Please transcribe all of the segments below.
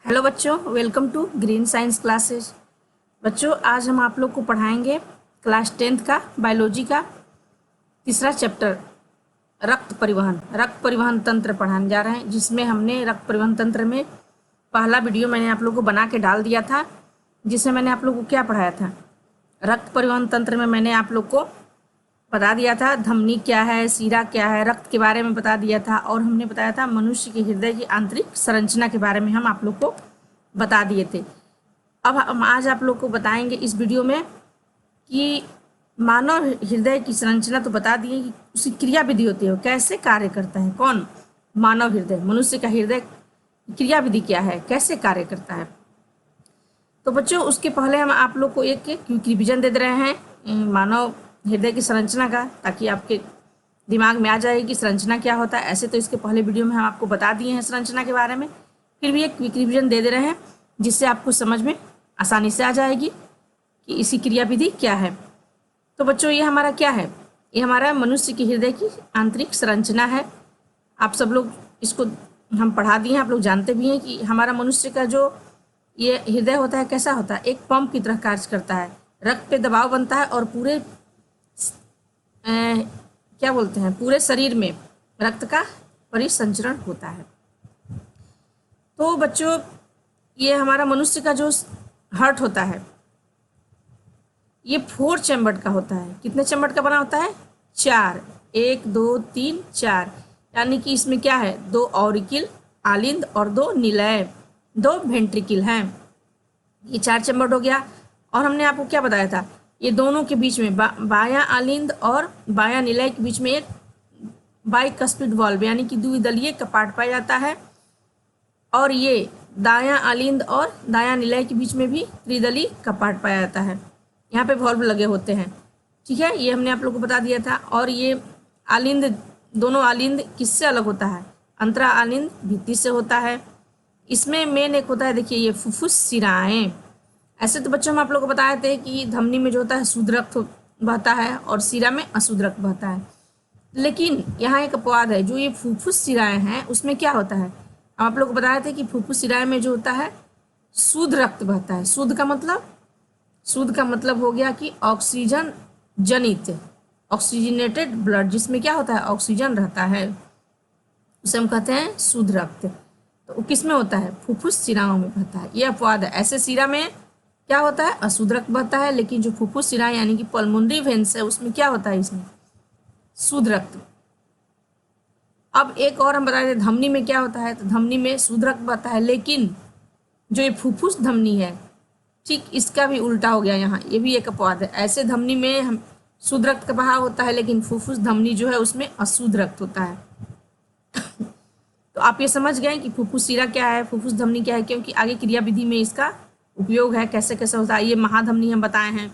Hello बच्चों, welcome to Green Science Classes. बच्चों, आज हम आप लोग को पढ़ाएंगे क्लास 10th का बायोलॉजी का तीसरा चैप्टर रक्त परिवहन तंत्र पढ़ाने जा रहे हैं, जिसमें हमने रक्त परिवहन तंत्र में पहला वीडियो मैंने आप लोग को बना के डाल दिया था, जिसमें मैंने आप लोग को क्या पढ़ाया था। रक्त परिवहन तंत्र में मैंने आप लोग को बता दिया था धमनी क्या है, सीरा क्या है, रक्त के बारे में बता दिया था, और हमने बताया था मनुष्य के हृदय की आंतरिक संरचना के बारे में हम आप लोग को बता दिए थे। अब हम आज आप लोग को बताएंगे इस वीडियो में कि मानव हृदय की संरचना तो बता दिए कि उसकी क्रिया विधि होती है, कैसे कार्य करता है, कौन मानव हृदय, मनुष्य का हृदय क्रिया विधि क्या है, कैसे कार्य करता है। तो बच्चों, उसके पहले हम आप लोग को एक क्विक रिविजन दे रहे हैं मानव हृदय की संरचना का, ताकि आपके दिमाग में आ जाए कि संरचना क्या होता है। ऐसे तो इसके पहले वीडियो में हम आपको बता दिए हैं संरचना के बारे में, फिर भी एक क्विक रिविजन दे रहे हैं जिससे आपको समझ में आसानी से आ जाएगी कि इसकी क्रिया विधि क्या है। तो बच्चों, ये हमारा क्या है, ये हमारा मनुष्य की हृदय की आंतरिक संरचना है। आप सब लोग इसको हम पढ़ा दिए हैं, आप लोग जानते भी हैं कि हमारा मनुष्य का जो ये हृदय होता है कैसा होता है, एक पंप की तरह कार्य करता है। रक्त पे दबाव बनता है और पूरे क्या बोलते हैं, पूरे शरीर में रक्त का परिसंचरण होता है। तो बच्चों, ये हमारा मनुष्य का जो हार्ट होता है ये 4 चैम्बर का होता है। कितने चैम्बर का बना होता है? 4, 1 2 3 4, यानी कि इसमें क्या है, 2 ऑरिकिल आलिंद और 2 निलय, 2 वेंट्रिकल हैं। ये 4 चैम्बर हो गया। और हमने आपको क्या बताया था, ये दोनों के बीच में बायां आलिंद और बायां निलय के बीच में एक बाइकस्पिड वाल्व यानी कि द्विदलीय कपाट पाया जाता है, और ये दायां आलिंद और दायां निलय के बीच में भी त्रिदलीय कपाट पाया जाता है। यहाँ पे वाल्व लगे होते हैं, ठीक है, ये हमने आप लोग को बता दिया था। और ये आलिंद, दोनों आलिंद किससे अलग होता है? अंतरा आलिंद भित्ति से होता है। इसमें मेन एक होता है, देखिए, ये फुफ्फुस शिराएं। ऐसे तो बच्चों हम आप लोग को बताए थे कि धमनी में जो होता है शुद्ध रक्त बहता है और शिरा में अशुद्ध रक्त बहता है, लेकिन यहाँ एक अपवाद है। जो ये फुफ्फुस शिराएं हैं उसमें क्या होता है, हम आप लोग को बताए थे कि फुफ्फुस शिराएं में जो होता है शुद्ध रक्त बहता है। शुद्ध का मतलब हो गया कि ऑक्सीजन जनित, ऑक्सीजनेटेड ब्लड, जिसमें क्या होता है, ऑक्सीजन रहता है, उसे हम कहते हैं शुद्ध रक्त। तो वो किस में होता है? फुफ्फुस शिराओं में बहता है। ये अपवाद है। ऐसे शिरा में क्या होता है, अशुद्ध रक्त बहता है, लेकिन जो फुफ्फुस शिरा यानी कि पल्मोनरी वेन्स है उसमें क्या होता है, इसमें शुद्ध रक्त। अब एक और हम बता दें, धमनी में क्या होता है, तो धमनी में शुद्ध रक्त बहता है, लेकिन जो ये फुफ्फुस धमनी है, ठीक इसका भी उल्टा हो गया यहाँ, ये भी एक अपवाद है। ऐसे धमनी में हम शुद्ध रक्त का बहाव होता है, लेकिन फुफ्फुस धमनी जो है उसमें अशुद्ध रक्त होता है। तो आप ये समझ गए कि फुफ्फुस शिरा क्या है, फुफ्फुस धमनी क्या है, क्योंकि आगे क्रिया विधि में इसका उपयोग है, कैसे कैसे होता है। ये महाधमनी हम बताए हैं।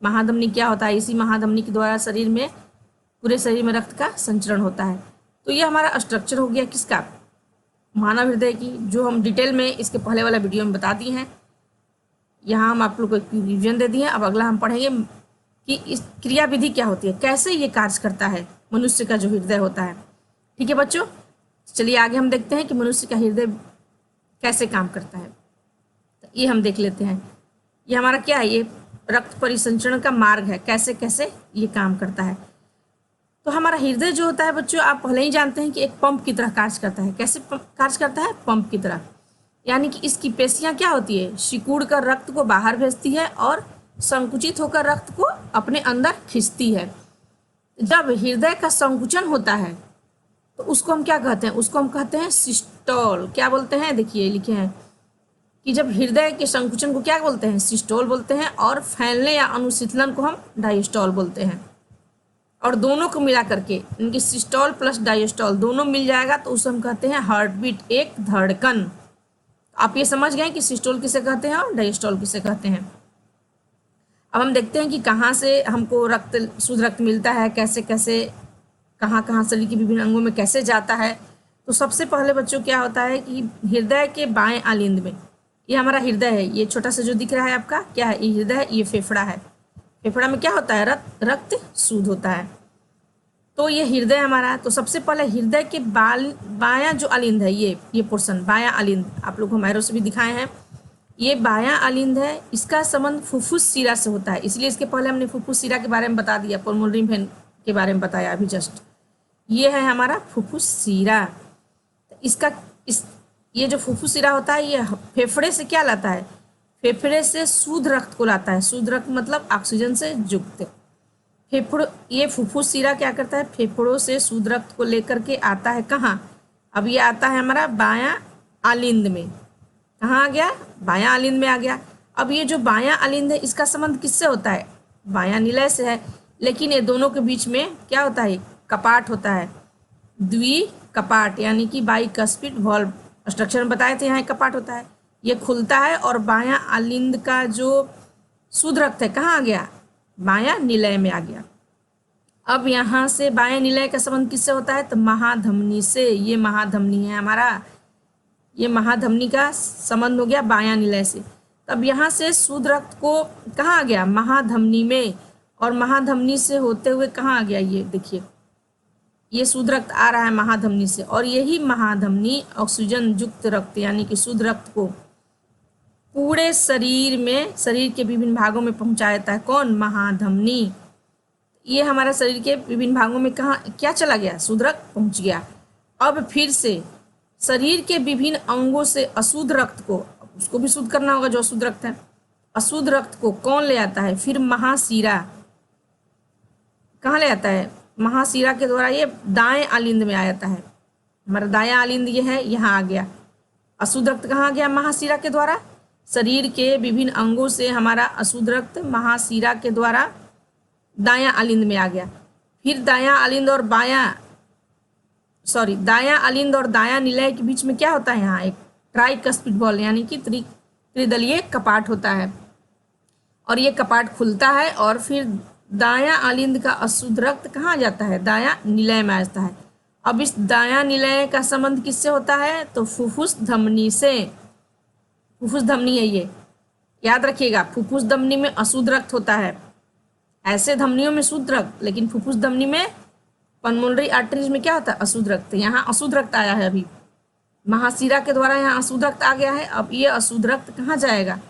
महाधमनी क्या होता है, इसी महाधमनी के द्वारा शरीर में, पूरे शरीर में रक्त का संचरण होता है। तो ये हमारा स्ट्रक्चर हो गया किसका, मानव हृदय की, जो हम डिटेल में इसके पहले वाला वीडियो में बता दिए हैं। यहाँ हम आप लोग को एक रिविजन दे दिए। अब अगला हम पढ़ेंगे कि इस क्रिया विधि क्या होती है, कैसे ये कार्य करता है मनुष्य का जो हृदय होता है। ठीक है बच्चों, चलिए आगे हम देखते हैं कि मनुष्य का हृदय कैसे काम करता है। तो ये हम देख लेते हैं। ये हमारा क्या है, ये रक्त परिसंचरण का मार्ग है, कैसे कैसे ये काम करता है। तो हमारा हृदय जो होता है बच्चों, आप पहले ही जानते हैं कि एक पंप की तरह कार्य करता है। कैसे कार्य करता है? पंप की तरह, यानी कि इसकी पेशियां क्या होती है, सिकुड़ कर रक्त को बाहर भेजती है और संकुचित होकर रक्त को अपने अंदर खींचती है। जब हृदय का संकुचन होता है तो उसको हम क्या कहते हैं, उसको हम कहते हैं सिस्टोल। क्या बोलते हैं, देखिए लिखे हैं कि जब हृदय के संकुचन को क्या बोलते हैं, सिस्टोल बोलते हैं, और फैलने या अनुशीतलन को हम डायस्टोल बोलते हैं। और दोनों को मिला करके, इनकी सिस्टोल प्लस डायस्टोल दोनों मिल जाएगा तो उसे हम कहते हैं हार्ट बीट, एक धड़कन। आप ये समझ गए कि सिस्टोल किसे कहते हैं और डायस्टोल किसे कहते हैं। अब हम देखते हैं कि कहाँ से हमको रक्त, शुद्ध रक्त मिलता है, कैसे कैसे, कहाँ कहाँ शरीर के विभिन्न अंगों में कैसे जाता है। तो सबसे पहले बच्चों क्या होता है कि हृदय के बाएं आलिंद में, ये हमारा हृदय है, ये छोटा सा जो दिख रहा है आपका क्या है, ये हृदय है, ये फेफड़ा है। फेफड़ा में क्या होता है, रक्त शुद्ध होता है। तो ये हृदय हमारा, तो सबसे पहले हृदय के बायां जो अलिंद है, ये पोर्शन बायां अलिंद, आप लोग हम एरो से भी दिखाए हैं, ये बायां अलिंद है, इसका संबंध फुफ्फुस शिरा से होता है। इसलिए इसके पहले हमने फुफ्फुस शिरा के बारे में बता दिया, पल्मोनरी वेन के बारे में बताया अभी जस्ट। ये है हमारा फुफ्फुस शिरा। इसका ये जो फुफ्फुस शिरा होता है, ये फेफड़े से क्या लाता है? फेफड़े से शुद्ध रक्त को लाता है। शुद्ध रक्त मतलब ऑक्सीजन से युक्त। ये फुफ्फुस शिरा क्या करता है? फेफड़ों से शुद्ध रक्त को लेकर के आता है कहाँ? अब ये आता है हमारा बायां आलिंद में। कहाँ आ गया? बायां आलिंद में आ गया। अब ये जो बायां आलिंद है, इसका संबंध किससे होता है? बायां निलय से है। लेकिन ये दोनों के बीच में क्या होता है? कपाट होता है, द्विकपाट, यानी कि बाइकस्पिड वॉल्व। स्ट्रक्चर में बताए थे, यहाँ कपाट होता है, ये खुलता है और बायां आलिंद का जो शुद्ध रक्त है कहाँ आ गया? बायां निलय में आ गया। अब यहाँ से बायां निलय का संबंध किससे होता है? तो महाधमनी से। ये महाधमनी है हमारा, ये महाधमनी का संबंध हो गया बायां निलय से। तब यहाँ से शुद्ध रक्त को कहाँ आ गया? महाधमनी में। और महाधमनी से होते हुए कहाँ आ गया? ये देखिए, ये शुद्ध रक्त आ रहा है महाधमनी से, और यही महाधमनी ऑक्सीजन युक्त रक्त यानी कि शुद्ध रक्त को पूरे शरीर में, शरीर के विभिन्न भागों में पहुंचा देता है। कौन? महाधमनी। ये हमारा शरीर के विभिन्न भागों में कहाँ क्या चला गया? शुद्ध रक्त पहुंच गया। अब फिर से शरीर के विभिन्न अंगों से अशुद्ध रक्त को, उसको भी शुद्ध करना होगा जो अशुद्ध रक्त है, अशुद्ध रक्त को कौन ले आता है? फिर महाशिरा। कहाँ ले आता है? महाशिरा के द्वारा ये दाएं आलिंद में आ जाता है। हमारा दायां आलिंद ये है, यहाँ आ गया। अशुद्ध रक्त कहाँ आ गया? महाशिरा के द्वारा। शरीर के विभिन्न अंगों से हमारा अशुद्ध रक्त महाशिरा के द्वारा दायां आलिंद में आ गया। फिर दायां आलिंद और दायां आलिंद और दायां निलय के बीच में क्या होता है? यहाँ एक ट्राइकस्पिड वॉल्व यानी कि त्रिदलीय कपाट होता है, और ये कपाट खुलता है और फिर दायां आलिंद का अशुद्ध रक्त कहाँ जाता है? दायां निलय में आ जाता है। अब इस दायां निलय का संबंध किससे होता है? तो फुफ्फुस धमनी से। फुफ्फुस धमनी है ये, याद रखिएगा। फुफ्फुस धमनी में अशुद्ध रक्त होता है, ऐसे धमनियों में शुद्ध रक्त, लेकिन फुफ्फुस धमनी में पल्मोनरी आर्टरीज में क्या होता है? अशुद्ध रक्त। यहाँ अशुद्ध रक्त आया है, अभी महाशिरा के द्वारा यहाँ अशुद्ध रक्त आ गया है। अब ये अशुद्ध रक्त कहाँ जाएगा?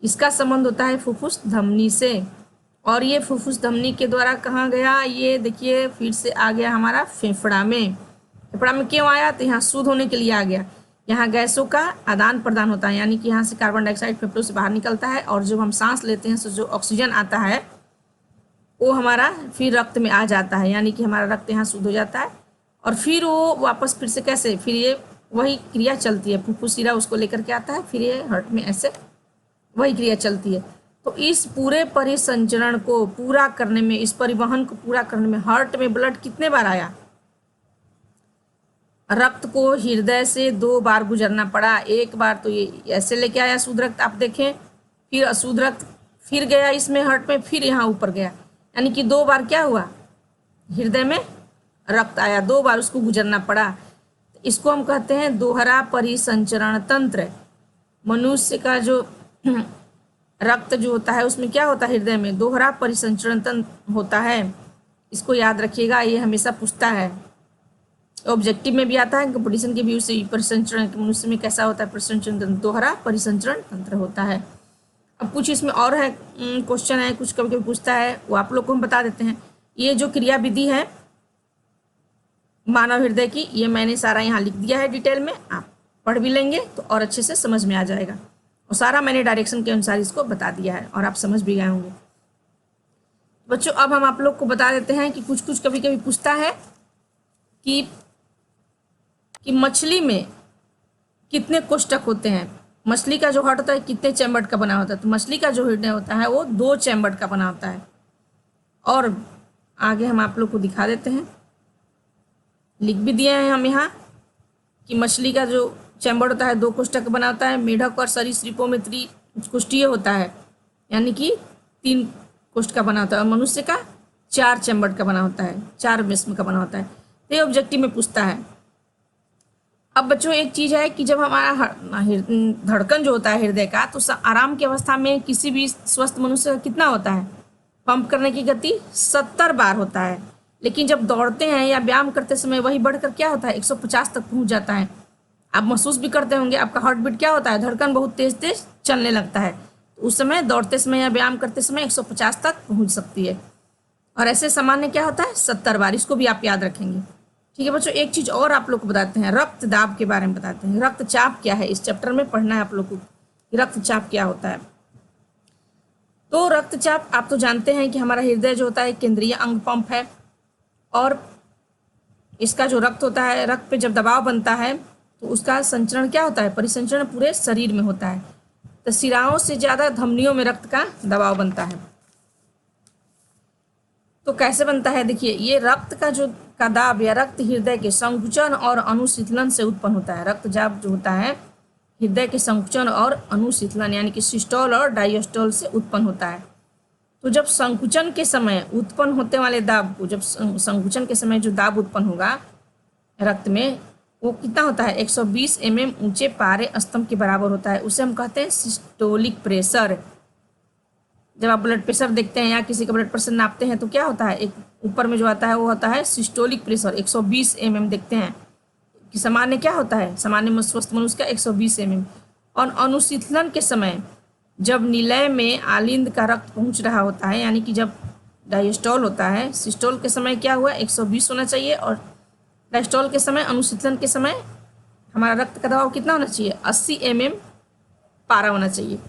इसका संबंध होता है फुफ्फुस धमनी से, और ये फुफ्फुस धमनी के द्वारा कहाँ गया? ये देखिए फिर से आ गया हमारा फेफड़ा में। फेफड़ा में क्यों आया? तो यहाँ शुद्ध होने के लिए आ गया। यहाँ गैसों का आदान प्रदान होता है, यानी कि यहाँ से कार्बन डाइऑक्साइड फेफड़ों से बाहर निकलता है, और जब हम सांस लेते हैं तो जो ऑक्सीजन आता है वो हमारा फिर रक्त में आ जाता है, यानी कि हमारा रक्त यहाँ शुद्ध हो जाता है। और फिर वो वापस फिर से कैसे? फिर ये वही क्रिया चलती है, फुफ्फुस शिरा उसको लेकर के आता है, फिर ये हार्ट में ऐसे वही क्रिया चलती है। तो इस पूरे परिसंचरण को पूरा करने में, इस परिवहन को पूरा करने में हार्ट में ब्लड कितने बार आया? रक्त को हृदय से 2 बार गुजरना पड़ा। एक बार तो ये ऐसे लेके आया शुद्ध रक्त, आप देखें, फिर अशुद्ध रक्त फिर गया इसमें हार्ट में, फिर यहाँ ऊपर गया, यानी कि 2 बार क्या हुआ? हृदय में रक्त आया, 2 बार उसको गुजरना पड़ा। इसको हम कहते हैं दोहरा परिसंचरण तंत्र। मनुष्य का जो रक्त जो होता है उसमें क्या होता है? हृदय में दोहरा परिसंचरण तंत्र होता है। इसको याद रखिएगा, ये हमेशा पूछता है, ऑब्जेक्टिव में भी आता है, कंपटीशन के व्यू से। परिसंचरण मनुष्य में कैसा होता है? परिसंचरण तंत्र, दोहरा परिसंचरण तंत्र होता है। अब कुछ इसमें और है क्वेश्चन है, कुछ कभी कभी पूछता है, वो आप लोग को हम बता देते हैं। ये जो क्रिया विधि है मानव हृदय की, ये मैंने सारा यहाँ लिख दिया है डिटेल में, आप पढ़ भी लेंगे तो और अच्छे से समझ में आ जाएगा। और सारा मैंने डायरेक्शन के अनुसार इसको बता दिया है और आप समझ भी गए होंगे। बच्चों अब हम आप लोग को बता देते हैं कि कुछ कुछ कभी कभी पूछता है कि मछली में कितने कोष्ठक होते हैं। मछली का जो हार्ट होता है कितने चैम्बर का बना होता है? तो मछली का जो हृदय होता है वो 2 चैम्बर का बना होता है। और आगे हम आप लोग को दिखा देते हैं, लिख भी दिए हैं हम यहाँ कि मछली का जो चैम्बर होता है 2 कोष्ठक का बना होता है। मेढक और सरीसृपों में त्रिकोष्ठीय होता है, यानी कि 3 कोष्ठ का बना होता है, और मनुष्य का 4 चैम्बर का बना होता है, 4 मिश्म का बना होता है। तो ये ऑब्जेक्टिव में पूछता है। अब बच्चों एक चीज़ है कि जब हमारा धड़कन जो होता है हृदय का, तो आराम की अवस्था में किसी भी स्वस्थ मनुष्य का कितना होता है? पंप करने की गति 70 बार होता है। लेकिन जब दौड़ते हैं या व्यायाम करते समय वही बढ़कर क्या होता है 150 तक पहुंच जाता है। आप महसूस भी करते होंगे, आपका हार्ट बीट क्या होता है, धड़कन बहुत तेज तेज चलने लगता है। तो उस समय दौड़ते समय या व्यायाम करते समय 150 तक पहुंच सकती है। और ऐसे सामान्य क्या होता है 70 बार। इसको भी आप याद रखेंगे। ठीक है बच्चों, एक चीज़ और आप लोग को बताते हैं, रक्तदाब के बारे में बताते हैं। रक्तचाप क्या है, इस चैप्टर में पढ़ना है आप लोग को, रक्तचाप क्या होता है। तो रक्तचाप आप तो जानते हैं कि हमारा हृदय जो होता है केंद्रीय अंग पंप है, और इसका जो रक्त होता है, रक्त पे जब दबाव बनता है तो उसका संचरण क्या होता है, परिसंचरण पूरे शरीर में होता है। तो सिराओं से ज़्यादा धमनियों में रक्त का दबाव बनता है। तो कैसे बनता है, देखिए, ये रक्त का दाब या रक्त हृदय के संकुचन और अनुशीतलन से उत्पन्न होता है। रक्तचाप जो होता है हृदय के संकुचन और अनुशीतलन यानी कि सिस्टोल और डायस्टोल से उत्पन्न होता है। तो जब संकुचन के समय उत्पन्न होते वाले दाब को, जब संकुचन के समय जो दाब उत्पन्न होगा रक्त में, वो कितना होता है 120 mm ऊंचे पारे स्तंभ के बराबर होता है। उसे हम कहते हैं सिस्टोलिक प्रेशर। जब आप ब्लड प्रेशर देखते हैं या किसी का ब्लड प्रेशर नापते हैं तो क्या होता है, एक ऊपर में जो आता है वो होता है सिस्टोलिक प्रेशर 120 mm देखते हैं कि सामान्य क्या होता है, सामान्य स्वस्थ मनुष्य का 120 mm। और अनुशीतलन के समय जब निलय में आलिंद का रक्त पहुंच रहा होता है, यानी कि जब डायस्टोल होता है, सिस्टोल के समय क्या हुआ 120 होना चाहिए, और डायस्टोल के समय अनुशीतलन के समय हमारा रक्त का दबाव कितना होना चाहिए 80 mm पारा होना चाहिए।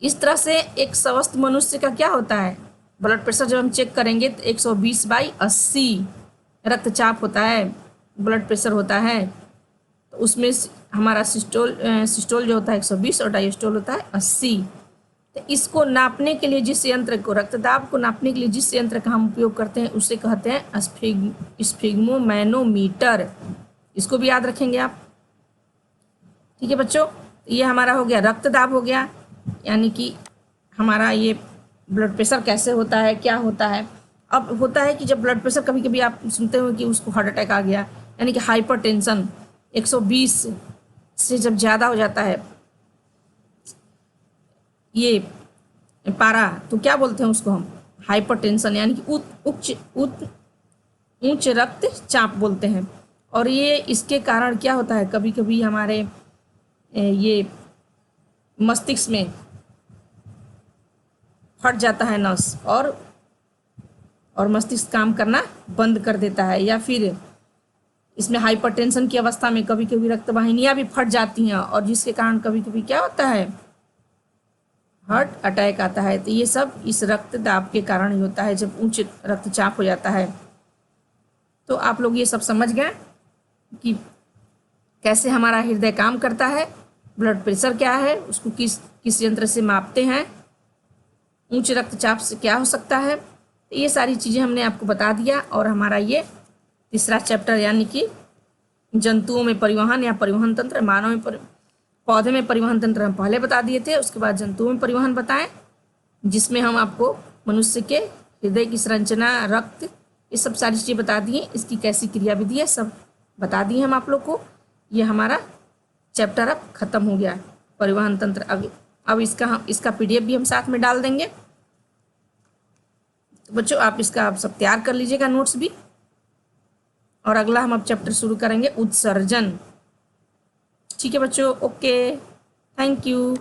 इस तरह से एक स्वस्थ मनुष्य का क्या होता है, ब्लड प्रेशर जब हम चेक करेंगे तो 120/80 रक्तचाप होता है, ब्लड प्रेशर होता है। तो उसमें हमारा सिस्टोल जो होता है 120 और डायस्टोल होता है 80। तो इसको नापने के लिए जिस यंत्र को, रक्तदाब को नापने के लिए जिस यंत्र का हम उपयोग करते हैं उसे कहते हैं स्फिग्मोमैनोमीटर। इसको भी याद रखेंगे आप। ठीक है बच्चों, ये हमारा हो गया रक्तदाब हो गया, यानी कि हमारा ये ब्लड प्रेशर कैसे होता है, क्या होता है। अब होता है कि जब ब्लड प्रेशर, कभी कभी आप सुनते हो कि उसको हार्ट अटैक आ गया, यानी कि हाइपरटेंशन 120 से जब ज़्यादा हो जाता है ये पारा, तो क्या बोलते हैं उसको हम हाइपरटेंशन, यानी कि उच्च रक्तचाप बोलते हैं। और ये इसके कारण क्या होता है, कभी कभी हमारे ये मस्तिष्क में फट जाता है नस, और मस्तिष्क काम करना बंद कर देता है, या फिर इसमें हाइपरटेंशन की अवस्था में कभी कभी रक्त वाहिनियाँ भी फट जाती हैं, और जिसके कारण कभी कभी क्या होता है हार्ट अटैक आता है। तो ये सब इस रक्त दाब के कारण ही होता है, जब उच्च रक्तचाप हो जाता है। तो आप लोग ये सब समझ गए कि कैसे हमारा हृदय काम करता है, ब्लड प्रेशर क्या है, उसको किस यंत्र से मापते हैं, उच्च रक्तचाप से क्या हो सकता है। तो ये सारी चीज़ें हमने आपको बता दिया। और हमारा ये तीसरा चैप्टर यानी कि जंतुओं में परिवहन या परिवहन तंत्र, मानव में पौधे में परिवहन तंत्र हम पहले बता दिए थे, उसके बाद जंतुओं में परिवहन बताएं, जिसमें हम आपको मनुष्य के हृदय की संरचना, रक्त, ये सब सारी चीज़ें बता दिए, इसकी कैसी क्रियाविधि है सब बता दिए हम आप लोग को। ये हमारा चैप्टर अब खत्म हो गया, परिवहन तंत्र। अब इसका PDF भी हम साथ में डाल देंगे। तो बच्चों आप सब तैयार कर लीजिएगा नोट्स भी। और अगला हम अब चैप्टर शुरू करेंगे उत्सर्जन। ठीक है बच्चों, ओके, थैंक यू।